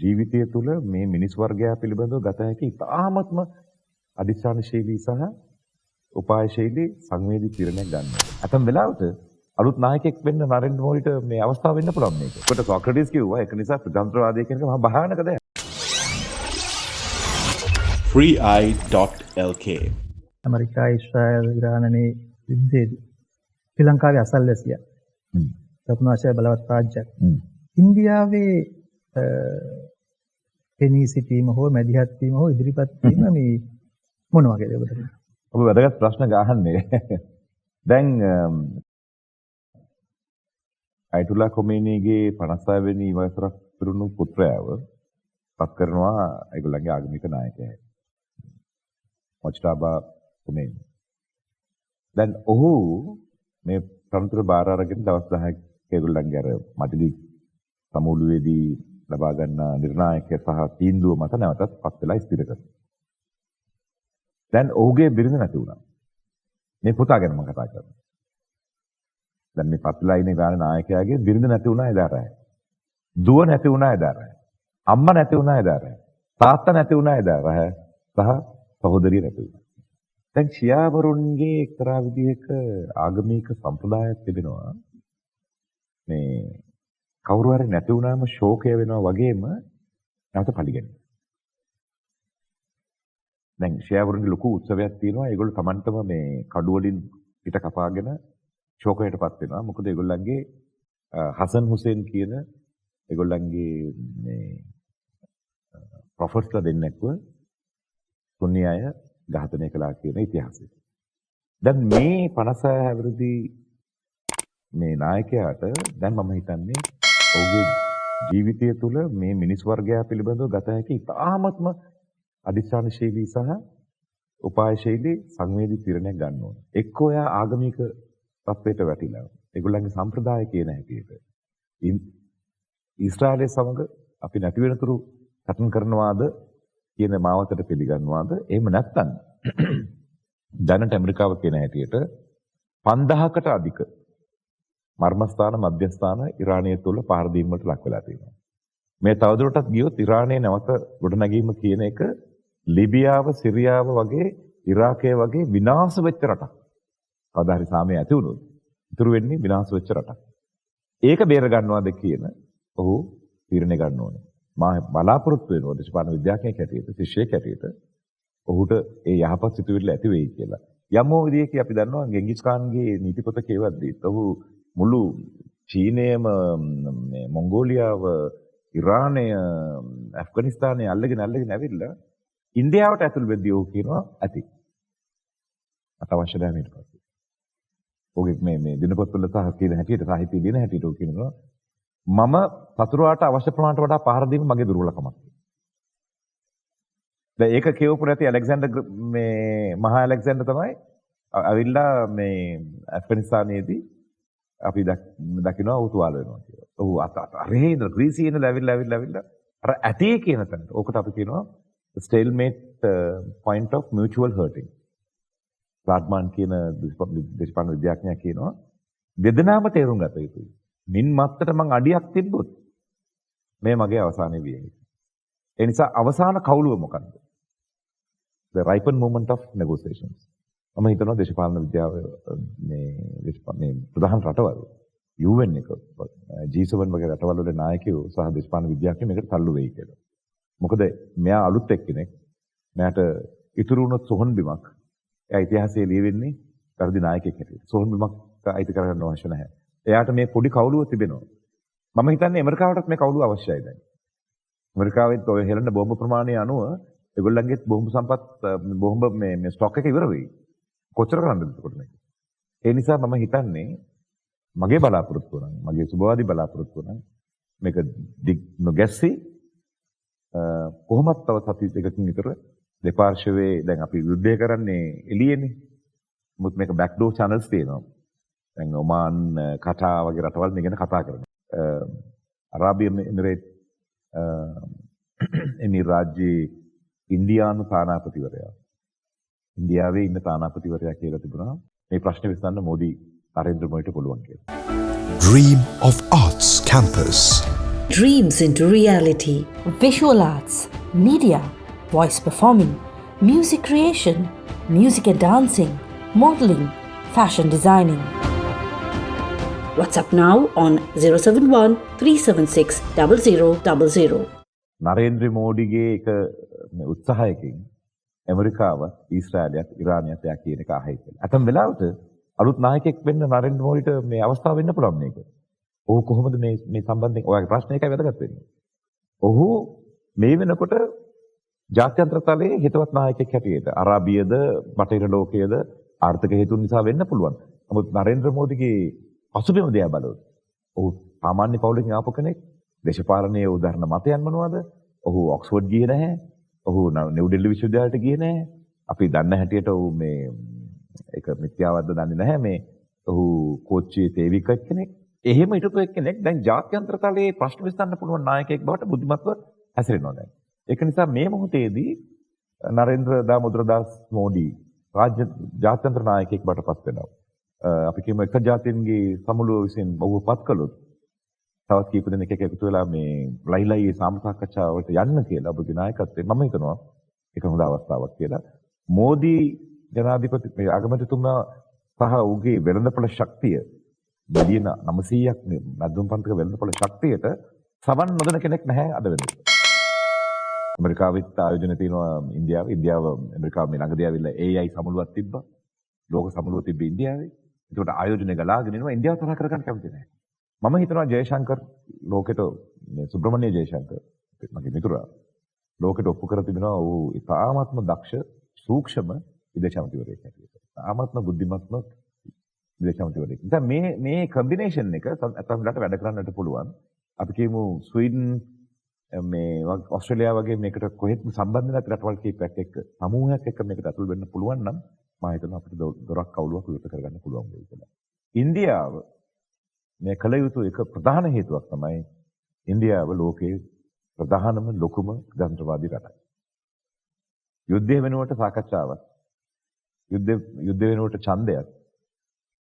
ජීවිතය තුළ මේ මිනිස් වර්ගයා පිළිබඳව ගත හැකි ඉතාමත්ම අධිෂ්ඨානශීලී සහ උපායශීලී සංවේදී තීරණයක් ගන්න. අතම් වෙලාවට අලුත් නායකයෙක් වෙන්න නරේන්ද්‍ර මෝදිට මේ අවස්ථාව වෙන්න පුළුවන් මේක. ඒකට සොක්‍රටිස් කිව්වා ඒක නිසා ප්‍රජාතන්ත්‍රවාදය කියන එක මහා භයානක දෙයක්. freeeye.lk ඇමරිකා ඊශ්‍රායල් ඉරානයේ යුද්ධයේදී ශ්‍රී ලංකාවේ අසල්වැසියා දකුණු ආසියාවේ බලවත් රාජ්‍යයක් ඉන්දියාවේ පෙනී සිටීම හෝ මැදිහත් වීම හෝ ඉදිරිපත් වීම මේ මොන වගේද ඔබට? ඔබ වැදගත් ප්‍රශ්න ගහන්නේ. දැන් අයතුල්ලා කොමේනීගේ 56 වෙනි වසරක් පිරුණු පුත්‍රයාව පත් කරනවා ඒගොල්ලන්ගේ ආගමික නායකයා. මොජ්තබා කොමේනී. දැන් ඔහු මේ තනතුර බාර අරගෙන දවස් 10ක් ඒගොල්ලන්ගේ අර මඩලි සමූලුවේදී ලබා ගන්න නිර්ණායක සහ තීන්දුව මත නැවතත් පත් වෙලා ස්ථිර කරනවා. දැන් ඔහුගේ බිරිඳ නැති වුණා. මේ පුතා ගැන මම කතා කරනවා. දැන් මේ පත්ලා ඉන්නේ ගාන නායකයාගේ බිරිඳ නැති වුණා එදා රෑ. දුව නැති වුණා එදා රෑ. අම්මා නැති වුණා එදා රෑ. තාත්තා නැති වුණා එදා රෑ. සහ සහෝදරිය නැති වුණා. දැන් ෂියාවරුන්ගේ එක්තරා විදිහක ආගමික සම්ප්‍රදායක් තිබෙනවා. මේ කවුරු හරි නැති වුණාම ශෝකය වෙනවා වගේම නැවත පරිගැනෙනවා. දැන් ෂියාවරුන්ගේ ලොකු උත්සවයක් තියෙනවා. ඒගොල්ලෝ Tamanටම මේ කඩු වලින් පිට කපාගෙන ශෝකයටපත් වෙනවා. මොකද ඒගොල්ලන්ගේ හසන් හුසේන් කියන ඒගොල්ලන්ගේ මේ ප්‍රොෆෙට්ස්ලා දෙන්නෙක්ව සුන්නි අය ඝාතනය කළා කියන ඉතිහාසය. දැන් මේ 56 හැවිරිදි මේ නායකයාට දැන් මම හිතන්නේ ඔහුගේ ජීවිතය තුළ මේ මිනිස් වර්ගයා පිළිබඳව ගත හැකි ඉතාමත්ම අධිෂ්ඨානශීලී සහ උපායශීලී සංවේදී තීරණයක් ගන්න ඕනේ. එක්කෝ එයා ආගමික තත්ත්වයට වැටිලා. ඒගොල්ලන්ගේ සම්ප්‍රදාය කියන හැටියට. ඊශ්‍රායලයේ සමග අපි නැති වෙනතුරු සටන් කරනවාද කියන මාවතට පිළිගන්නවාද? එහෙම නැත්නම් දැනට ඇමරිකාව කියන හැටියට 5000කට අධික මර්මස්ථාන මධ්‍යස්ථාන ඉරානය තුළ පහර දීම් වලට ලක් වෙලා තියෙනවා. මේ තවදුරටත් ගියොත් ඉරානයේ නැවත ගොඩනැගීම කියන එක ලිබියාව, සිරියාව වගේ ඉරාකය වගේ විනාශ වෙච්ච රටක්. කවදා හරි සාමය ඇති වුණොත් ඉතුරු වෙන්නේ විනාශ වෙච්ච රටක්. ඒක බේර ගන්නවාද කියන ඔහු තීරණය ගන්න ඕනේ. මා බලාපොරොත්තු වෙනවා දේශපාලන විද්‍යාඥයෙක් හැටියට, ශිෂ්‍යයෙක් හැටියට ඔහුට ඒ යහපත් සිතුවිල්ල ඇති වෙයි කියලා. යම් විදියක අපි දන්නවා ගෙන්ගිස් ખાන්ගේ නීති පොත කියවද්දී ඔහු මුළු චීනයම මේ මොංගෝලියාව, ඉරානය, ඇෆ්ගනිස්තානය අල්ලගෙන ඇවිල්ලා ඉන්දියාවට ඇතුල් වෙද්දී ඔහු කියනවා ඇති. අතවශ්‍ය නැහැ ඊට පස්සේ. ඔහුගේ මේ දිනපොත්වල සහ කියන හැටියට සාහිත්‍ය දින හැටියට ඔහු කියනවා මම සතුරාට අවශ්‍ය ප්‍රමාණයට වඩා පහර දීම මගේ දුර්වලකමක්. දැන් ඒක කියවපු නැති ඇලෙක්සැන්ඩර් මේ මහා ඇලෙක්සැන්ඩර් තමයි අවිල්ලා මේ ඇෆ්ගනිස්තානයේදී අපි දකිනවා ඔහු තුවාල වෙනවා කියලා. ඔහු අරේ ඉඳලා ග්‍රීසියේ ඉඳලා ඇවිල්ලා අර ඇටේ කියන තැනට. ඕකට අපි කියනවා stalemate point of mutual hurting. රාඩ්මාන් කියන දේශපාලන විද්‍යාඥයා කියනවා වේදනාව තේරුම් ගත යුතුයි. මින් මත්තට මං අඩියක් තිබ්බොත් මේ මගේ අවසානයේ විය යුතුයි. ඒ නිසා අවසාන කවුළුව මොකක්ද? The ripen moment of negotiations. මම හිතනවා දේශපාලන විද්‍යාව මේ ප්‍රධාන රටවල් UN එක G7 වගේ රටවල් වල නායකයෝ සහ දේශපාලන විද්‍යාඥයෝ මේකට තල්ලු වෙයි කියලා. මොකද මෙයා අලුත් එක්කෙනෙක්. මෙයාට ඉතුරු වුණොත් සොහන් බිමක්. එයා ඉතිහාසයේ ලියවෙන්නේ වැඩි නායකයෙක් හැටියට. සොහන් බිමක් අයිති කරගන්න අවශ්‍ය නැහැ. එයාට මේ පොඩි කවුළුව තිබෙනවා. මම හිතන්නේ ඇමරිකාවටත් මේ කවුළුව අවශ්‍යයි දැන්. ඇමරිකාවෙත් ඔය හෙළන බෝම්බ ප්‍රමාණය අනුව ඒගොල්ලන්ගේ බෝම්බ සම්පත් බෝම්බ මේ ස්ටොක් එක ඉවර වෙයි. කොච්චර කරන්නද එතකොට මේක? ඒ නිසා මම හිතන්නේ මගේ බලාපොරොත්තුව නම් මගේ සුබවාදී බලාපොරොත්තුව නම් මේක නොගැස්සී කොහොමත් තව සති දෙකකින් විතර දෙපාර්ශ්වයේ දැන් අපි යුද්ධය කරන්නේ එළියේනේ. මුත් මේක බෑක් ඩෝර් channels තියෙනවා. දැන් ඔමාන් කටා වගේ රටවල් මේ ගැන කතා කරනවා. අරාබිය එමිරේට් එමි රාජ්‍යයේ ඉන්දියානු තානාපතිවරයා ඉන්දියාවේ ඉන්න තානාපතිවරයා කියලා තිබුණා මේ ප්‍රශ්නේ විසඳන්න මෝදි නරේන්ද්‍ර මෝදිට පුළුවන් කියලා. Dream of Arts Campus dreams into reality. Visual arts, media, voice performing, music creation, music and dancing, modeling, fashion designing. WhatsApp now on 071 376 0000. Narendra මෝඩිගේ එක උත්සාහයකින් ඇමරිකාවත් ඊශ්‍රායලයත් ඉරානයත් එයා කියන එක අහයි කියලා. අතම් වෙලාවට අලුත් නායකයෙක් වෙන්න නරේන්ද්‍ර මෝඩිට මේ අවස්ථාව වෙන්න පුළුවන් මේක. ඔහු කොහොමද මේ සම්බන්ධයෙන් ඔයාගේ ප්‍රශ්න එකයි වැදගත් වෙන්නේ. ඔහු මේ වෙනකොට ජාත්‍යන්තර තලයේ හිතවත් නායකයෙක් හැටියට අරාබියද බටහිර ලෝකයේද ආර්ථික හේතුන් නිසා වෙන්න පුළුවන්. නමුත් නරේන්ද්‍ර මෝඩිගේ පසුබිම දිහා බලුවොත් ඔහු සාමාන්‍ය පවුලකින් ආපු කෙනෙක්. දේශපාලනයේ උදාහරණ මතයන් මොනවද? ඔහු ඔක්ස්ෆර්ඩ් ගියේ නැහැ. ඔහු නිව් ඩෙල්ලි විශ්වවිද්‍යාලයට ගියේ නැහැ. අපි දන්න හැටියට ඔහු මේ ඒක මිත්‍යාවද්ද දන්නේ නැහැ. මේ ඔහු කෝච්චියේ තේවික කෙනෙක්. එහෙම හිටපු එක්කෙනෙක් දැන් ජාත්‍යන්තර තලයේ ප්‍රශ්න විසඳන්න පුළුවන් නායකයෙක් බවට බුද්ධිමත්ව හැසිරෙනවා දැන්. ඒක නිසා මේ මොහොතේදී නරේන්ද්‍ර දාමෝදර දාස් මෝඩි රාජ්‍ය ජාත්‍යන්තර නායකයෙක් බවට පත් වෙනවා. අපි කියමු එක්සත් ජාතීන්ගේ සමුළුව විසින් ඔහු පත් කළොත් තවත් කීප දෙනෙක් එකතු වෙලා මේ ලයිලයි සාමසාකච්ඡාවට යන්න කියලා ඔබගේ නායකත්වයෙන් මම හිතනවා ඒක හොඳ අවස්ථාවක් කියලා. මෝදි ජනාධිපති මේ අගමැතිතුමා සහ ඔහුගේ වෙළඳපොළ ශක්තිය බිලියන 900ක් මධ්‍යම පන්තික වෙළඳපොළ ශක්තියට සවන් නොදෙන කෙනෙක් නැහැ අද වෙනකොට. ඇමරිකාවෙත් ආයෝජන තියෙනවා ඉන්දියාව ඇමරිකාව මේ ළඟදී ආවිල්ලා AI සමුළුවක් තිබ්බා. ලෝක සමුළුව තිබ්බ ඉන්දියාවේ. ඒකට ආයෝජනය ගලාගෙන එනවා ඉන්දියාව තරහ කරගන්න කැමති නැහැ. මම හිතනවා ජයශංකර් ලෝකෙට මේ සුබ්‍රමණ්‍ය ජයශංකර් මගේ මිතුරා ලෝකෙට ඔප්පු කර තිබෙනවා ඔහු ඉතාමත්ම දක්ෂ සූක්ෂම විදේශ මන්ත්‍රීවරයෙක් හැටියට. ඉතාමත්ම බුද්ධිමත්ම විදේශ මන්ත්‍රීවරයෙක්. දැන් මේ කම්බිනේෂන් එක අතම්ලට වැඩ කරන්නට පුළුවන්. අපි කියමු ස්වීඩන් මේ ඕස්ට්‍රේලියාව වගේ මේකට කොහෙත්ම සම්බන්ධ නැති රටවල් කීපයක් එක්ක සමූහයක් එක්ක මේකට ඇතුල් වෙන්න පුළුවන් නම් මම හිතනවා අපිට දොරක් කවුලුවක් විවෘත කරගන්න පුළුවන් වෙයි කියලා. ඉන්දියාව මේ කල යුතු එක ප්‍රධාන හේතුවක් තමයි ඉන්දියාව ලෝකයේ ප්‍රධානම ලොකුම ජනතාවාදී රටයි. යුද්ධය වෙනුවට සාකච්ඡාවක් යුද්ධ වෙනුවට ඡන්දයක්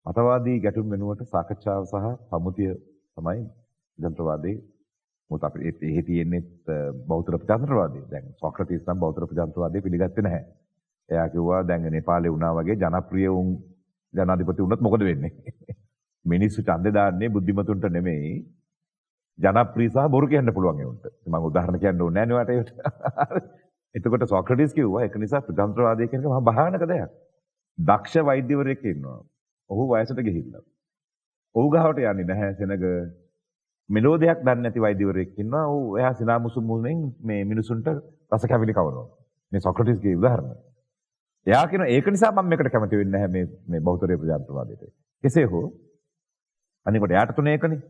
මතවාදී ගැටුම් වෙනුවට සාකච්ඡාව සහ සම්මුතිය තමයි ජනතාවාදී මොකද අපිට එහි තියෙන්නේ බෞද්ධ ප්‍රජාතන්ත්‍රවාදී. දැන් සොක්‍රටිස් නම් බෞද්ධ ප්‍රජාතන්ත්‍රවාදී පිළිගත්තේ නැහැ. එයා කිව්වා දැන් නේපාලේ වුණා වගේ ජනප්‍රිය වුන් ජනාධිපති වුණොත් මොකද වෙන්නේ? මිනිස්සු ඡන්දේ දාන්නේ බුද්ධිමතුන්ට නෙමෙයි ජනප්‍රිය සහ බොරු කියන්න පුළුවන් ඒකට. මම උදාහරණ කියන්න ඕනේ නැහැ නේ වට. එතකොට සොක්‍රටිස් කිව්වා ඒක නිසා ප්‍රජාතන්ත්‍රවාදී කියන එක මහා භයානක දෙයක්. දක්ෂ වෛද්‍යවරයෙක් ඉන්නවා. ඔහු වයසට ගිහිල්ලා. ඔහු ගාවට යන්නේ නැහැ සෙනග. මෙලෝ දෙයක් දන්නේ නැති වෛද්‍යවරයෙක් ඉන්නවා. ඔහු එයා සිනාමුසු මුනෙන් මේ මිනිසුන්ට රස කැවිලි කවනවා. මේ සොක්‍රටිස්ගේ උදාහරණ. එයා කියන ඒක නිසා මම මේකට කැමති වෙන්නේ නැහැ මේ බෞද්ධ ප්‍රජාතන්ත්‍රවාදයට. කෙසේ හෝ අනිකට යාට තුනේ එකනේ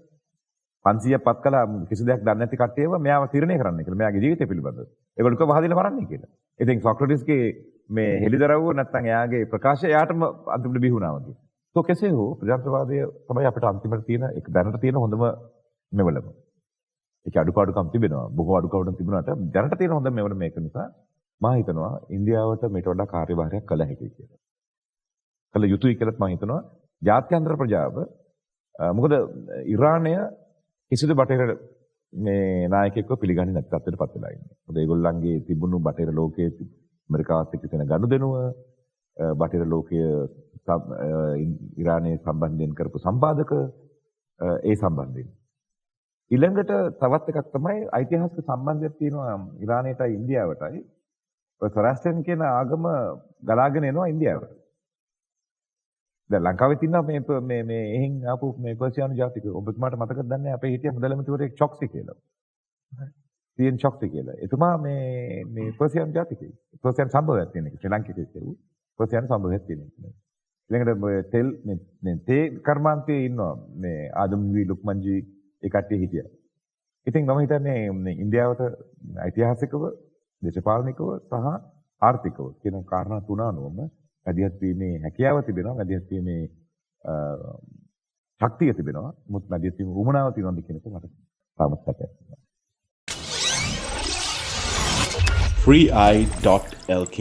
500ක් පත් කළා කිසි දෙයක් දන්නේ නැති කට්ටියව මෙයාව තීරණය කරන්න කියලා මෙයාගේ ජීවිතය පිළිබඳව. ඒගොල්ලෝ කව වහදින මරන්නේ කියලා. ඉතින් සොක්‍රටිස්ගේ මේ හෙලිදරව්ව නැත්නම් එයාගේ ප්‍රකාශය එයාටම අන්තිමට බිහුණා වගේ. તો කෙසේ හෝ ප්‍රජාතන්ත්‍රවාදය තමයි අපිට අන්තිමට තියෙන එක දැනට තියෙන හොඳම මෙවලම. ඒක අඩුපාඩුකම් තිබෙනවා. බොහෝ අඩුපාඩුකම් තිබුණාට දැනට තියෙන හොඳම මෙවල මේක නිසා මම හිතනවා ඉන්දියාවට මේට වඩා කාර්යභාරයක් කළ හැකියි කියලා. කළ යුතුයි කියලාත් මම හිතනවා ජාත්‍යන්තර ප්‍රජාව මොකද ඉරානය කිසිදු බටහිර මේ නායකයෙක්ව පිළිගන්නේ නැති තත්ත්වයට පත් වෙලා ඉන්නේ. මොකද ඒගොල්ලන්ගේ තිබුණු බටහිර ලෝකයේ ඇමරිකාවත් එක්ක තියෙන ගනුදෙනුව බටහිර ලෝකයේ ඉරානයේ සම්බන්ධයෙන් කරපු සම්පාදක ඒ සම්බන්ධයෙන්. ඊළඟට තවත් එකක් තමයි ඓතිහාසික සම්බන්ධයක් තියෙනවා ඉරානයටයි ඉන්දියාවටයි. ඔය සොරාස්ට්‍රන් කියන ආගම ගලාගෙන එනවා ඉන්දියාවට. දැන් ලංකාවේ තියෙනවා මේ එහෙන් ආපු මේ පර්සියානු ජාතිකයෝ. ඔබතුමාට මතකද දන්නේ අපේ හිටිය මුදලමතිවරයෙක් චොක්සි කියලා. සීඑන් චොක්සි කියලා. එතුමා මේ පර්සියානු ජාතිකයෙක්. පර්සියානු සම්භවයක් තියෙන එක. ශ්‍රී ලංකිකයෙක් කියලා. පර්සියානු සම්භවයක් තියෙන එක. ඊළඟට තෙල් මේ තේ කර්මාන්තයේ ඉන්නවා මේ ආදම්වි ලුක්මන්ජි ඒ කට්ටිය හිටියා. ඉතින් මම හිතන්නේ මේ ඉන්දියාවට ඓතිහාසිකව දේශපාලනිකව සහ ආර්ථිකව කියන කාරණා තුන අනුවම මැදිහත් වීමේ හැකියාව තිබෙනවා. මැදිහත් වීමේ ශක්තිය තිබෙනවා. මුත් මැදිහත් වීම උමනාව තියෙනවද කියන එක මට තාමත් සැකයක් තියෙනවා. freeeye.lk